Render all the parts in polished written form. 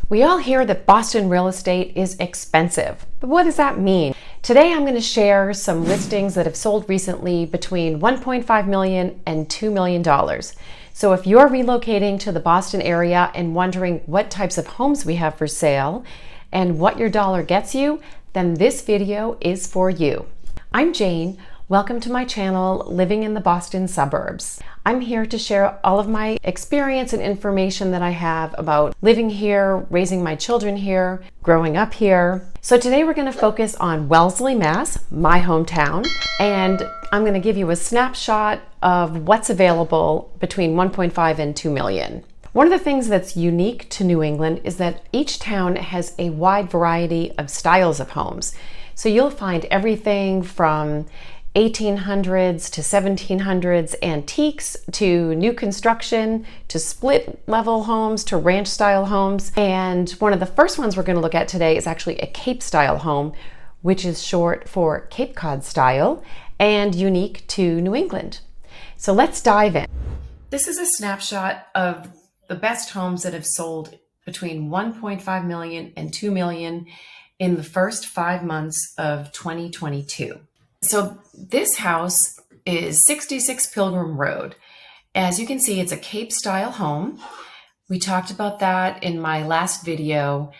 We all hear that Boston real estate is expensive, but what does that mean? Today I'm going to share some listings that have sold recently between $1.5 million and $2 million. So if you're relocating to the Boston area and wondering what types of homes we have for sale and what your dollar gets you, then this video is for you. I'm Jane. Welcome to my channel, Living in the Boston Suburbs. I'm here to share all of my experience and information that I have about living here, raising my children here, growing up here. So today we're going to focus on Wellesley, Mass, my hometown, and I'm going to give you a snapshot of what's available between 1.5 and 2 million. One of the things that's unique to New England is that each town has a wide variety of styles of homes. So you'll find everything from 1800s to 1700s antiques to new construction to split level homes to ranch style homes. And one of the first ones we're going to look at today is actually a Cape style home, which is short for Cape Cod style and unique to New England. So let's dive in. This is a snapshot of the best homes that have sold between 1.5 million and 2 million in the first 5 months of 2022. So this house is 66 Pilgrim Road. As you can see, it's a Cape style home. We talked about that in my last video,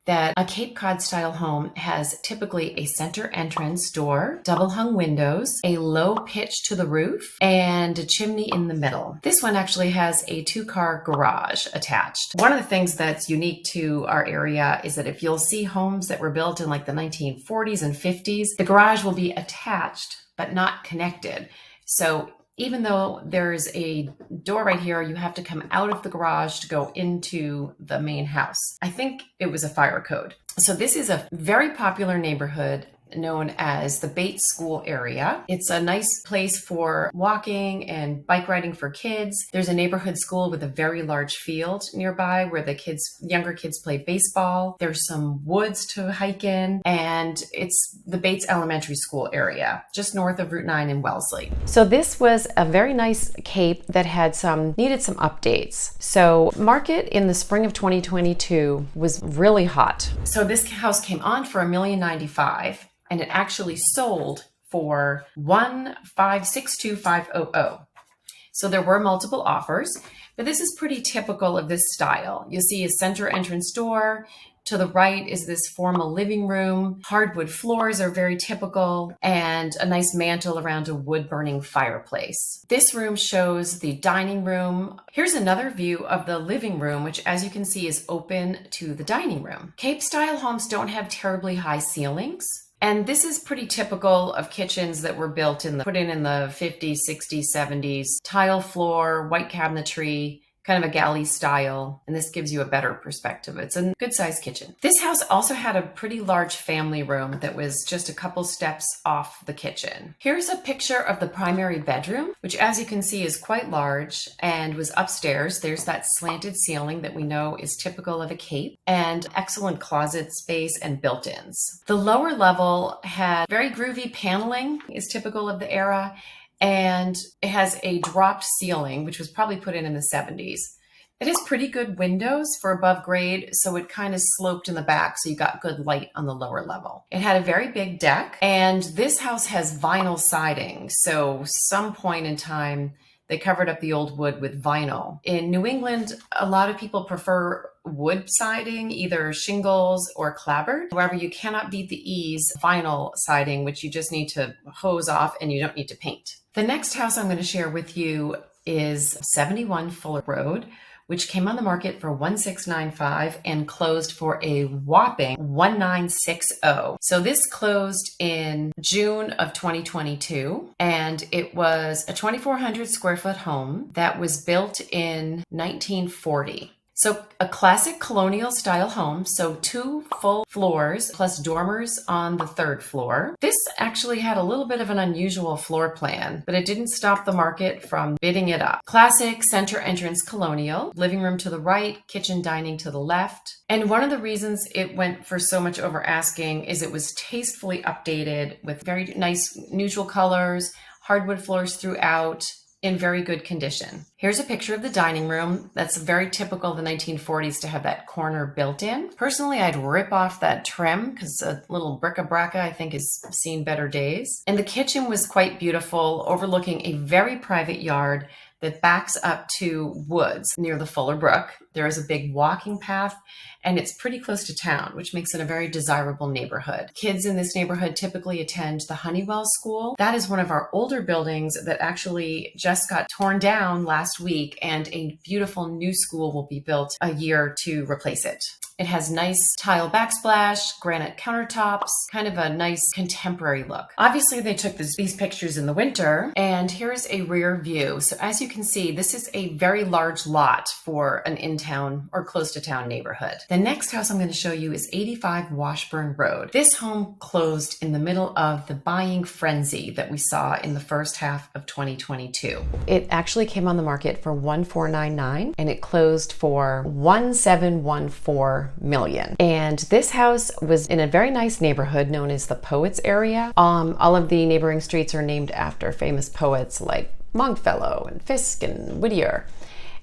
that a Cape Cod style home has typically a center entrance door, double hung windows, a low pitch to the roof, and a chimney in the middle. This one actually has a 2-car garage attached. One of the things that's unique to our area is that if you'll see homes that were built in like the 1940s and 50s, the garage will be attached but not connected. So even though there's a door right here, you have to come out of the garage to go into the main house. I think it was a fire code. So this is a very popular neighborhood known as the Bates School area. It's a nice place for walking and bike riding for kids. There's a neighborhood school with a very large field nearby where the younger kids play baseball. There's some woods to hike in, and it's the Bates Elementary School area, just north of Route 9 in Wellesley. So this was a very nice Cape that needed some updates. So market in the spring of 2022 was really hot. So this house came on for $1,095,000. And it actually sold for $1,562,500. So there were multiple offers, but this is pretty typical of this style. You'll see a center entrance door. To the right is this formal living room. Hardwood floors are very typical, and a nice mantle around a wood-burning fireplace. This room shows the dining room. Here's another view of the living room, which, as you can see, is open to the dining room. Cape-style homes don't have terribly high ceilings. And this is pretty typical of kitchens that were put in the 50s, 60s, 70s. Tile floor, white cabinetry, kind of a galley style. And this gives you a better perspective. It's a good sized kitchen. This house also had a pretty large family room that was just a couple steps off the kitchen. Here's a picture of the primary bedroom, which, as you can see, is quite large and was upstairs. There's that slanted ceiling that we know is typical of a Cape, and excellent closet space and built-ins. The lower level had very groovy paneling, is typical of the era, and it has a dropped ceiling, which was probably put in the 70s. It has pretty good windows for above grade, so it kind of sloped in the back, so you got good light on the lower level. It had a very big deck, and this house has vinyl siding, so some point in time, they covered up the old wood with vinyl. In New England, a lot of people prefer wood siding, either shingles or clapboard. However, you cannot beat the ease vinyl siding, which you just need to hose off and you don't need to paint. The next house I'm going to share with you is 71 Fuller Road, which came on the market for $1,695 and closed for a whopping $1,960. So this closed in June of 2022, and it was a 2,400 square foot home that was built in 1940. So a classic colonial style home, so 2 full floors plus dormers on the 3rd floor. This actually had a little bit of an unusual floor plan, but it didn't stop the market from bidding it up. Classic center entrance colonial, living room to the right, kitchen dining to the left. And one of the reasons it went for so much over asking is it was tastefully updated with very nice neutral colors, hardwood floors throughout, in very good condition. Here's a picture of the dining room. That's very typical of the 1940s to have that corner built in. Personally, I'd rip off that trim because a little bric-a-brac I think has seen better days. And the kitchen was quite beautiful, overlooking a very private yard that backs up to woods near the Fuller Brook. There is a big walking path and it's pretty close to town, which makes it a very desirable neighborhood. Kids in this neighborhood typically attend the Honeywell School. That is one of our older buildings that actually just got torn down last week, and a beautiful new school will be built a year to replace it. It has nice tile backsplash, granite countertops, kind of a nice contemporary look. Obviously, they took these pictures in the winter, and here's a rear view. So as you can see, this is a very large lot for an in-town or close to town neighborhood. The next house I'm going to show you is 85 Washburn Road. This home closed in the middle of the buying frenzy that we saw in the first half of 2022. It actually came on the market for $1,499 and it closed for $1,714 million. And this house was in a very nice neighborhood known as the Poets area. All of the neighboring streets are named after famous poets like Longfellow and Fiske and Whittier.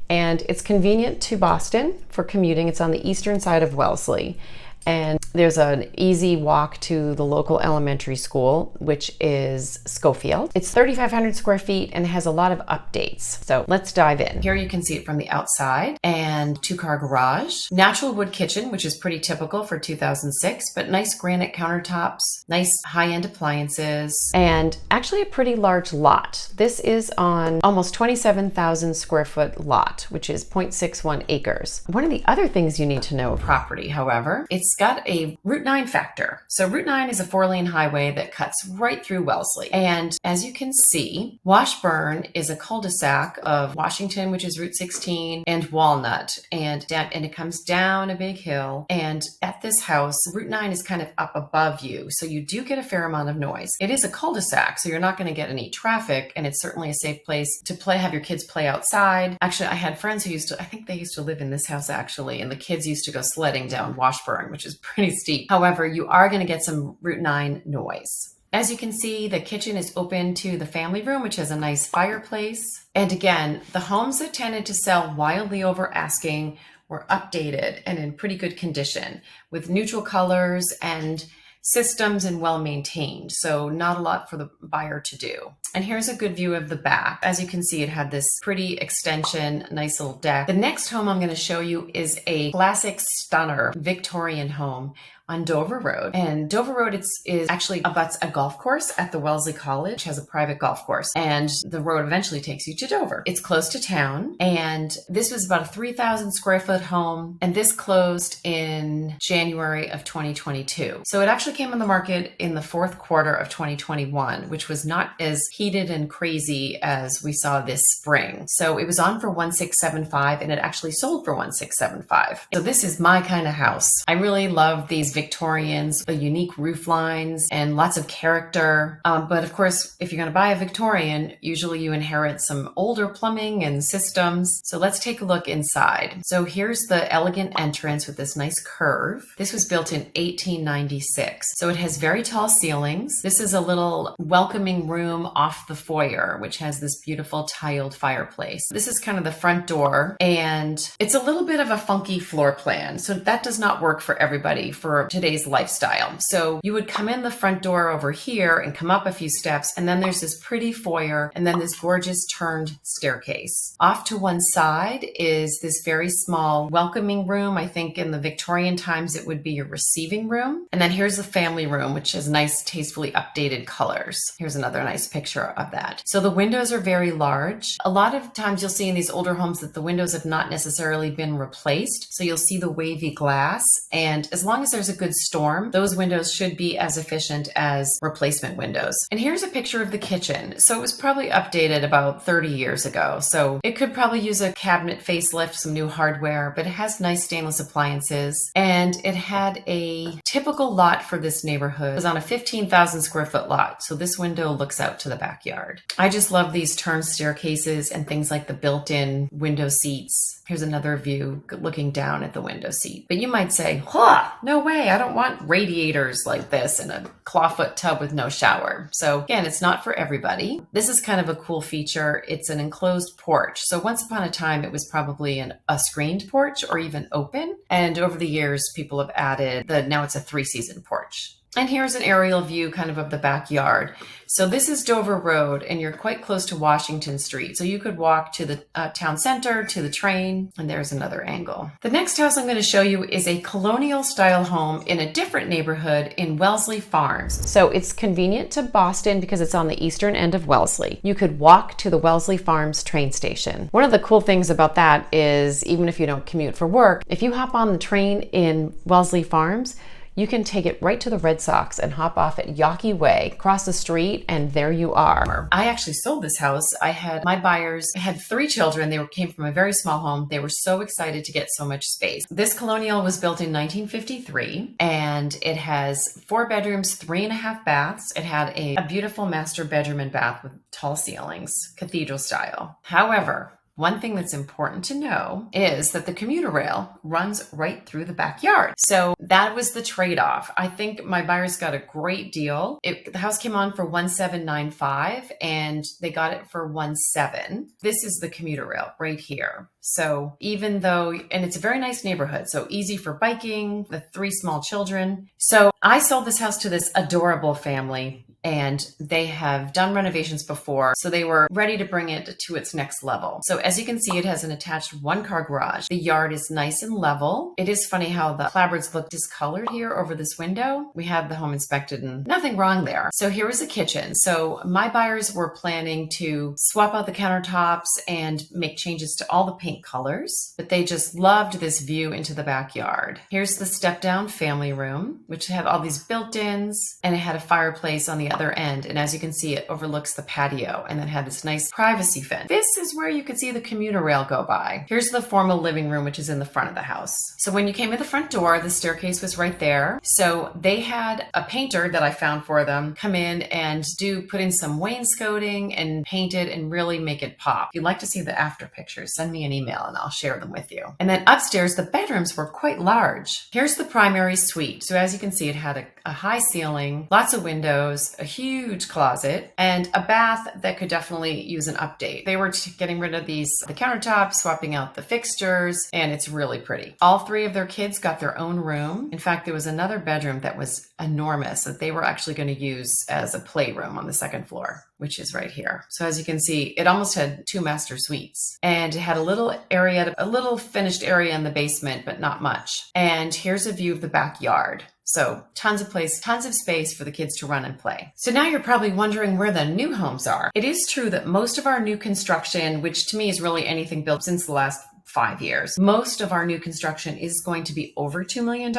And it's convenient to Boston for commuting. It's on the eastern side of Wellesley. And there's an easy walk to the local elementary school, which is Schofield. It's 3,500 square feet and has a lot of updates. So let's dive in. Here you can see it from the outside, and two-car garage, natural wood kitchen, which is pretty typical for 2006, but nice granite countertops, nice high-end appliances, and actually a pretty large lot. This is on almost 27,000 square foot lot, which is 0.61 acres. One of the other things you need to know of property, however, it's got a Route 9 factor. So Route 9 is a 4-lane highway that cuts right through Wellesley. And as you can see, Washburn is a cul-de-sac of Washington, which is Route 16, and Walnut. And it comes down a big hill. And at this house, Route 9 is kind of up above you. So you do get a fair amount of noise. It is a cul-de-sac, so you're not going to get any traffic. And it's certainly a safe place to have your kids play outside. Actually, I had friends who I think they used to live in this house actually. And the kids used to go sledding down Washburn, which is pretty steep. However, you are going to get some Route 9 noise. As you can see, the kitchen is open to the family room, which has a nice fireplace. And again, the homes that tended to sell wildly over asking were updated and in pretty good condition with neutral colors and systems and well maintained. So not a lot for the buyer to do. And here's a good view of the back. As you can see, it had this pretty extension, nice little deck. The next home I'm going to show you is a classic stunner Victorian home on Dover Road. And Dover Road is actually abuts a golf course at the Wellesley College, which has a private golf course. And the road eventually takes you to Dover. It's close to town. And this was about a 3,000 square foot home. And this closed in January of 2022. So it actually came on the market in the fourth quarter of 2021, which was not as heated and crazy as we saw this spring. So it was on for 1,675 and it actually sold for 1,675. So this is my kind of house. I really love these Victorians, the unique roof lines and lots of character. But of course, if you're going to buy a Victorian, usually you inherit some older plumbing and systems. So let's take a look inside. So here's the elegant entrance with this nice curve. This was built in 1896. So it has very tall ceilings. This is a little welcoming room off the foyer, which has this beautiful tiled fireplace. This is kind of the front door, and it's a little bit of a funky floor plan. So that does not work for everybody for today's lifestyle. So you would come in the front door over here and come up a few steps, and then there's this pretty foyer and then this gorgeous turned staircase. Off to one side is this very small welcoming room. I think in the Victorian times it would be your receiving room. And then here's the family room, which has nice, tastefully updated colors. Here's another nice picture of that. So the windows are very large. A lot of times you'll see in these older homes that the windows have not necessarily been replaced. So you'll see the wavy glass, and as long as there's a good storm, those windows should be as efficient as replacement windows. And here's a picture of the kitchen. So it was probably updated about 30 years ago. So it could probably use a cabinet facelift, some new hardware, but it has nice stainless appliances. And it had a typical lot for this neighborhood. It was on a 15,000 square foot lot. So this window looks out to the backyard. I just love these turn staircases and things like the built-in window seats. Here's another view looking down at the window seat. But you might say, huh, no way. hey, I don't want radiators like this in a clawfoot tub with no shower. So again, it's not for everybody. This is kind of a cool feature. It's an enclosed porch. So once upon a time, it was probably a screened porch or even open. And over the years, people have added now it's a 3-season porch. And here's an aerial view kind of the backyard. So this is Dover Road, and you're quite close to Washington Street. So you could walk to the town center, to the train, and there's another angle. The next house I'm going to show you is a colonial style home in a different neighborhood in Wellesley Farms. So it's convenient to Boston because it's on the eastern end of Wellesley. You could walk to the Wellesley Farms train station. One of the cool things about that is even if you don't commute for work, if you hop on the train in Wellesley Farms, you can take it right to the Red Sox and hop off at Yawkey Way, cross the street, and there you are. I actually sold this house. My buyers had 3 children. They came from a very small home. They were so excited to get so much space. This colonial was built in 1953, and it has 4 bedrooms, 3.5 baths. It had a beautiful master bedroom and bath with tall ceilings, cathedral style. However, one thing that's important to know is that the commuter rail runs right through the backyard. So that was the trade-off. I think my buyers got a great deal. The house came on for $1,795 and they got it for $1,700. This is the commuter rail right here. So even though, and it's a very nice neighborhood, so easy for biking, the 3 small children. So I sold this house to this adorable family, and they have done renovations before, so they were ready to bring it to its next level. So as you can see, it has an attached 1-car garage. The yard is nice and level. It is funny how the clapboards look discolored here over this window. We have the home inspected and nothing wrong there. So here is the kitchen. So my buyers were planning to swap out the countertops and make changes to all the paint colors, but they just loved this view into the backyard. Here's the step-down family room, which had all these built-ins, and it had a fireplace on the other end. And as you can see, it overlooks the patio and then had this nice privacy fence. This is where you could see the commuter rail go by. Here's the formal living room, which is in the front of the house. So when you came to the front door, the staircase was right there. So they had a painter that I found for them come in and put in some wainscoting and paint it and really make it pop. If you'd like to see the after pictures, send me an email and I'll share them with you. And then upstairs, the bedrooms were quite large. Here's the primary suite. So as you can see, it had a high ceiling, lots of windows, a huge closet, and a bath that could definitely use an update. They were getting rid of the countertops, swapping out the fixtures, and it's really pretty. All 3 of their kids got their own room. In fact, there was another bedroom that was enormous that they were actually going to use as a playroom on the 2nd floor, which is right here. So as you can see, it almost had 2 master suites, and it had a little finished area in the basement, but not much. And here's a view of the backyard. So tons of space for the kids to run and play. So now you're probably wondering where the new homes are. It is true that most of our new construction, which to me is really anything built since the last 5 years, most of our new construction is going to be over $2 million.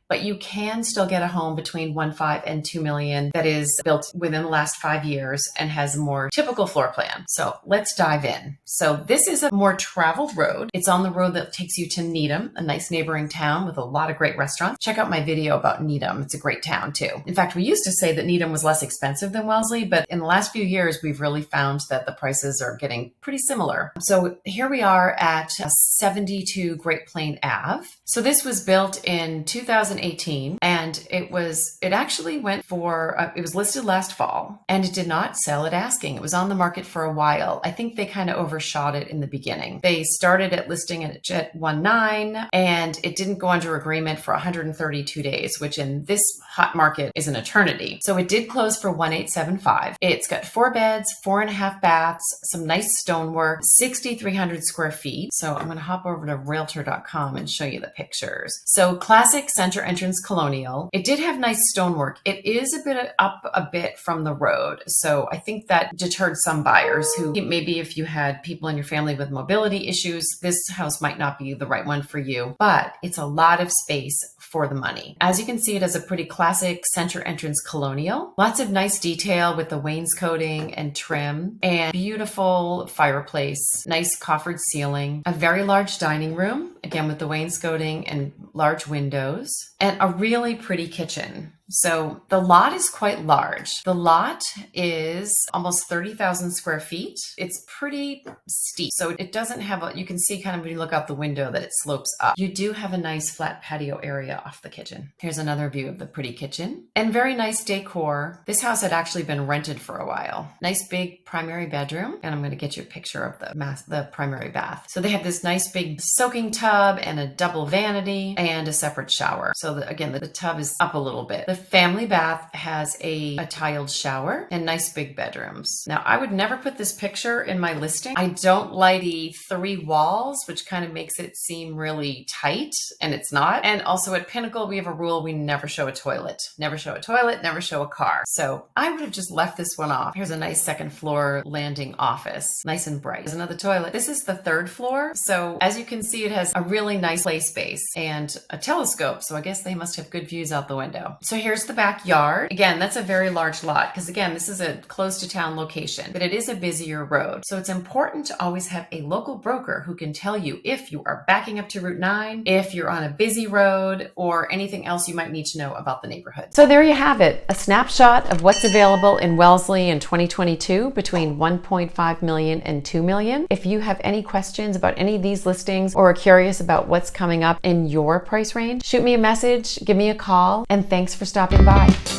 But you can still get a home between 1.5 and 2 million that is built within the last 5 years and has a more typical floor plan. So let's dive in. So this is a more traveled road. It's on the road that takes you to Needham, a nice neighboring town with a lot of great restaurants. Check out my video about Needham. It's a great town too. In fact, we used to say that Needham was less expensive than Wellesley, but in the last few years, we've really found that the prices are getting pretty similar. So here we are at 72 Great Plain Ave. So this was built in 2018, and it actually went for, it was listed last fall, and it did not sell at asking. It was on the market for a while. I think they kind of overshot it in the beginning. They started at listing at 1.9, and it didn't go under agreement for 132 days, which in this hot market is an eternity. So it did close for 1.875. It's got 4 beds, 4.5 baths, some nice stonework, 6,300 square feet. So I'm going to hop over to realtor.com and show you the pictures. So classic center entrance colonial. It did have nice stonework. It is up a bit from the road. So I think that deterred some buyers who maybe if you had people in your family with mobility issues, this house might not be the right one for you, but it's a lot of space for the money. As you can see, it has a pretty classic center entrance colonial. Lots of nice detail with the wainscoting and trim, and beautiful fireplace, nice coffered ceiling, a very large dining room, again with the wainscoting and large windows, and a really pretty kitchen. So the lot is quite large. The lot is almost 30,000 square feet. It's pretty steep. So it doesn't have you can see kind of when you look out the window that it slopes up. You do have a nice flat patio area off the kitchen. Here's another view of the pretty kitchen and very nice decor. This house had actually been rented for a while. Nice big primary bedroom. And I'm going to get you a picture of the primary bath. So they have this nice big soaking tub and a double vanity and a separate shower. So again, the tub is up a little bit. The family bath has a tiled shower and nice big bedrooms. Now, I would never put this picture in my listing. I don't like the 3 walls, which kind of makes it seem really tight, and it's not. And also at Pinnacle, we have a rule: we never show a toilet. Never show a toilet, never show a car. So I would have just left this one off. Here's a nice second floor landing office. Nice and bright. There's another toilet. This is the 3rd floor. So as you can see, it has a really nice play space and a telescope. So I guess they must have good views out the window. So here's the backyard. Again, that's a very large lot because again, this is a close to town location, but it is a busier road. So it's important to always have a local broker who can tell you if you are backing up to Route 9, if you're on a busy road, or anything else you might need to know about the neighborhood. So there you have it, a snapshot of what's available in Wellesley in 2022 between 1.5 million and 2 million. If you have any questions about any of these listings or are curious about what's coming up in your price range, shoot me a message, give me a call, and thanks for stopping by.